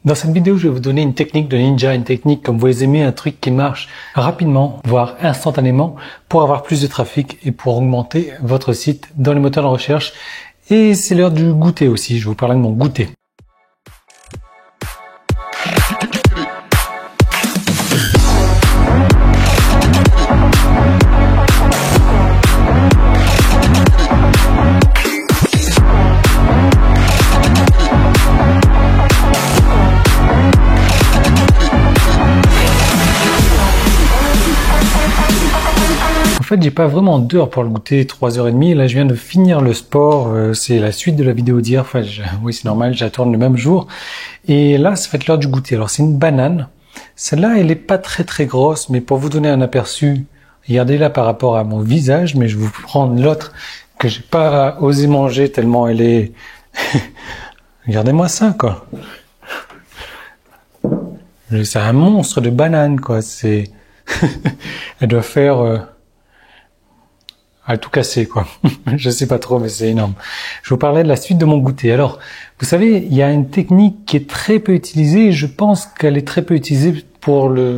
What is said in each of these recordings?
Dans cette vidéo, je vais vous donner une technique de ninja, une technique comme vous les aimez, un truc qui marche rapidement, voire instantanément, pour avoir plus de trafic et pour augmenter votre site dans les moteurs de recherche. Et c'est l'heure du goûter aussi, je vais vous parler de mon goûter. En fait, j'ai pas vraiment d'heure pour le goûter, 3h30. Là, je viens de finir le sport. C'est la suite de la vidéo d'hier. Enfin, oui, c'est normal, j'attends le même jour. Et là, ça va être l'heure du goûter. Alors, c'est une banane. Celle-là, elle est pas très grosse, mais pour vous donner un aperçu, regardez-la par rapport à mon visage, mais je vais vous prendre l'autre que j'ai pas osé manger tellement elle est... Regardez-moi ça, quoi. C'est un monstre de banane, quoi. C'est... Elle doit faire... à tout casser, quoi. Je sais pas trop, mais c'est énorme. Je vous parlais de la suite de mon goûter. Alors, vous savez, il y a une technique qui est très peu utilisée, et je pense qu'elle est très peu utilisée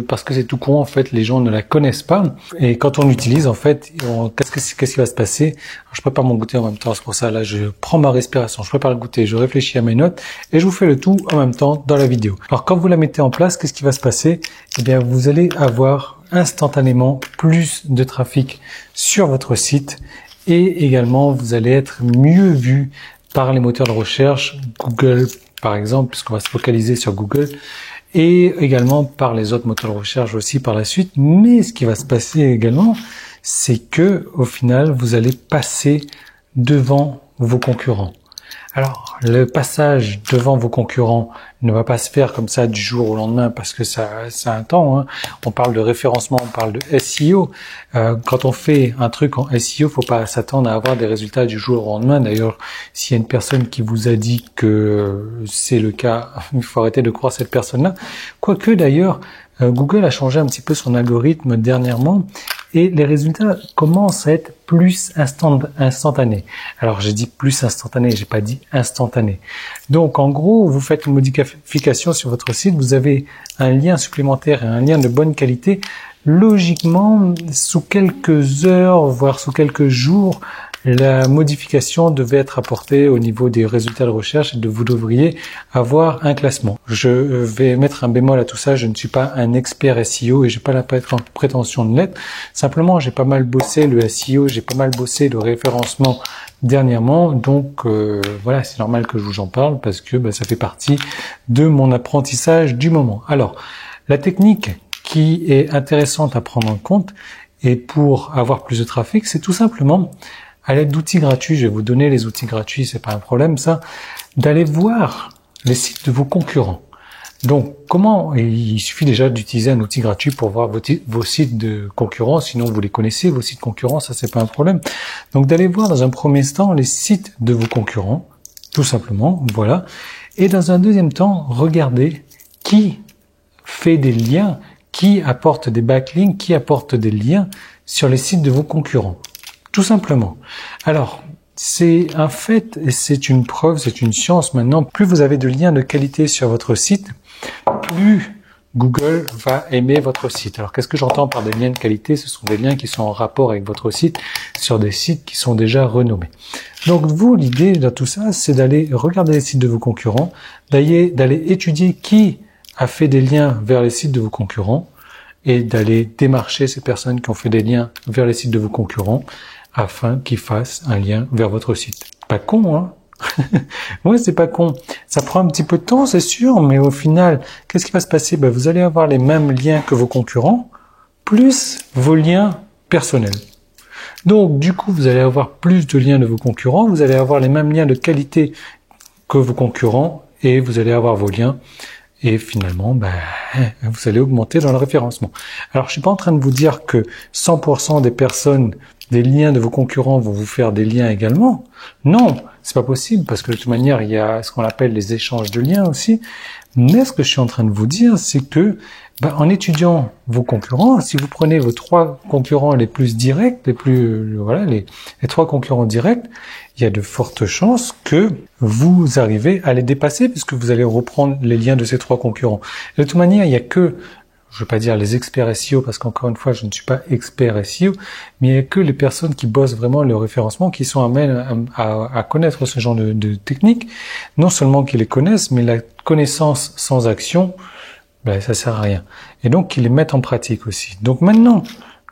parce que c'est tout con, en fait, les gens ne la connaissent pas. Et quand on l'utilise, en fait, qu'est-ce qui va se passer? Alors, je prépare mon goûter en même temps, c'est pour ça, là, je prends ma respiration, je prépare le goûter, je réfléchis à mes notes, et je vous fais le tout en même temps dans la vidéo. Alors, quand vous la mettez en place, qu'est-ce qui va se passer? Eh bien, vous allez avoir instantanément plus de trafic sur votre site et également vous allez être mieux vu par les moteurs de recherche, Google par exemple, puisqu'on va se focaliser sur Google, et également par les autres moteurs de recherche aussi par la suite. Mais ce qui va se passer également, c'est que au final vous allez passer devant vos concurrents. Alors, le passage devant vos concurrents ne va pas se faire comme ça du jour au lendemain parce que ça a un temps. Hein. On parle de référencement, on parle de SEO. Quand on fait un truc en SEO, faut pas s'attendre à avoir des résultats du jour au lendemain. D'ailleurs, s'il y a une personne qui vous a dit que c'est le cas, il faut arrêter de croire cette personne-là. Quoique d'ailleurs, Google a changé un petit peu son algorithme dernièrement et les résultats commencent à être plus instantanés. Alors j'ai dit plus instantané, j'ai pas dit instantané. Donc en gros, vous faites une modification sur votre site, vous avez un lien supplémentaire et un lien de bonne qualité. Logiquement, sous quelques heures, voire sous quelques jours, la modification devait être apportée au niveau des résultats de recherche et vous devriez avoir un classement. Je vais mettre un bémol à tout ça, je ne suis pas un expert SEO et j'ai pas la prétention de l'être. Simplement, j'ai pas mal bossé le SEO, j'ai pas mal bossé le référencement dernièrement, donc voilà, c'est normal que je vous en parle parce que ça fait partie de mon apprentissage du moment. Alors, la technique qui est intéressante à prendre en compte et pour avoir plus de trafic, c'est tout simplement à l'aide d'outils gratuits, je vais vous donner les outils gratuits, c'est pas un problème ça, d'aller voir les sites de vos concurrents. Donc, il suffit déjà d'utiliser un outil gratuit pour voir vos sites de concurrents, sinon vous les connaissez, vos sites concurrents, ça c'est pas un problème. Donc d'aller voir dans un premier temps les sites de vos concurrents, tout simplement, voilà. Et dans un deuxième temps, regardez qui fait des liens, qui apporte des backlinks, qui apporte des liens sur les sites de vos concurrents. Tout simplement. Alors, c'est un fait et c'est une preuve, c'est une science maintenant. Plus vous avez de liens de qualité sur votre site, plus Google va aimer votre site. Alors, qu'est-ce que j'entends par des liens de qualité? Ce sont des liens qui sont en rapport avec votre site sur des sites qui sont déjà renommés. Donc, vous, l'idée dans tout ça, c'est d'aller regarder les sites de vos concurrents, d'aller étudier qui a fait des liens vers les sites de vos concurrents et d'aller démarcher ces personnes qui ont fait des liens vers les sites de vos concurrents afin qu'ils fassent un lien vers votre site. Pas con, hein? Ouais, c'est pas con. Ça prend un petit peu de temps, c'est sûr, mais au final, qu'est-ce qui va se passer? Vous allez avoir les mêmes liens que vos concurrents, plus vos liens personnels. Donc, du coup, vous allez avoir plus de liens de vos concurrents, vous allez avoir les mêmes liens de qualité que vos concurrents, et vous allez avoir vos liens. Et finalement, vous allez augmenter dans le référencement. Alors, je suis pas en train de vous dire que 100% des personnes, des liens de vos concurrents vont vous faire des liens également. Non, c'est pas possible parce que de toute manière, il y a ce qu'on appelle les échanges de liens aussi. Mais ce que je suis en train de vous dire, c'est que en étudiant vos concurrents, si vous prenez vos 3 concurrents les plus directs, les 3 concurrents directs, il y a de fortes chances que vous arrivez à les dépasser puisque vous allez reprendre les liens de ces 3 concurrents. De toute manière, il n'y a que, je ne veux pas dire les experts SEO parce qu'encore une fois, je ne suis pas expert SEO, mais il n'y a que les personnes qui bossent vraiment le référencement qui sont amènes à connaître ce genre de techniques. Non seulement qu'ils les connaissent, mais la connaissance sans action, ça sert à rien. Et donc, qu'ils les mettent en pratique aussi. Donc maintenant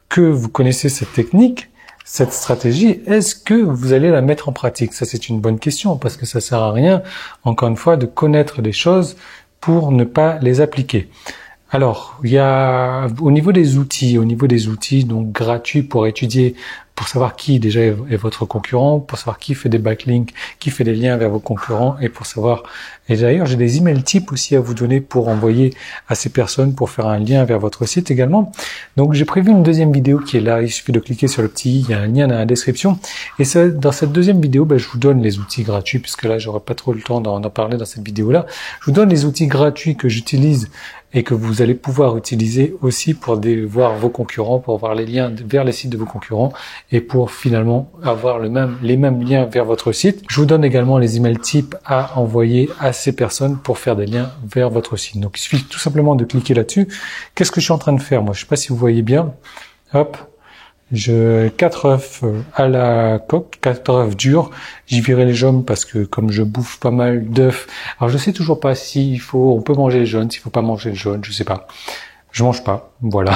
que vous connaissez cette technique, cette stratégie, est-ce que vous allez la mettre en pratique? Ça, c'est une bonne question parce que ça sert à rien, encore une fois, de connaître des choses pour ne pas les appliquer. Alors, il y a au niveau des outils donc gratuits pour étudier, pour savoir qui déjà est votre concurrent, pour savoir qui fait des backlinks, qui fait des liens vers vos concurrents et pour savoir. Et d'ailleurs, j'ai des emails types aussi à vous donner pour envoyer à ces personnes pour faire un lien vers votre site également. Donc, j'ai prévu une deuxième vidéo qui est là. Il suffit de cliquer sur le petit i, il y a un lien dans la description. Et ça, dans cette deuxième vidéo, je vous donne les outils gratuits puisque là, j'aurai pas trop le temps d'en parler dans cette vidéo-là. Je vous donne les outils gratuits que j'utilise et que vous allez pouvoir utiliser aussi pour voir vos concurrents, pour voir les liens vers les sites de vos concurrents et pour finalement avoir les mêmes liens vers votre site. Je vous donne également les emails types à envoyer à ces personnes pour faire des liens vers votre site. Donc, il suffit tout simplement de cliquer là-dessus. Qu'est-ce que je suis en train de faire? Moi, je sais pas si vous voyez bien. Hop. 4 œufs à la coque, 4 œufs durs. J'y virai les jaunes parce que comme je bouffe pas mal d'œufs, alors je sais toujours pas on peut manger les jaunes, s'il faut pas manger les jaunes, je sais pas. Je mange pas, voilà.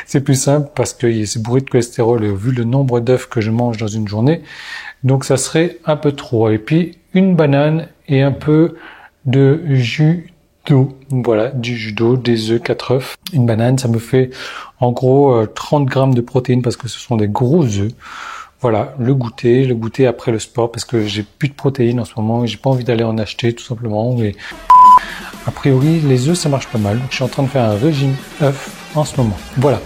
C'est plus simple parce que c'est bourré de cholestérol vu le nombre d'œufs que je mange dans une journée. Donc ça serait un peu trop. Et puis une banane et un peu de jus d'eau. Voilà, du jus d'eau, des œufs, 4 œufs. Une banane, ça me fait en gros 30 grammes de protéines parce que ce sont des gros œufs. Voilà, le goûter après le sport parce que j'ai plus de protéines en ce moment et j'ai pas envie d'aller en acheter tout simplement. Mais a priori, les œufs, ça marche pas mal. Donc, je suis en train de faire un régime œufs en ce moment. Voilà.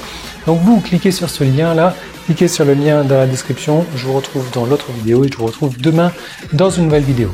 Donc, vous cliquez sur ce lien-là, cliquez sur le lien dans la description. Je vous retrouve dans l'autre vidéo et je vous retrouve demain dans une nouvelle vidéo.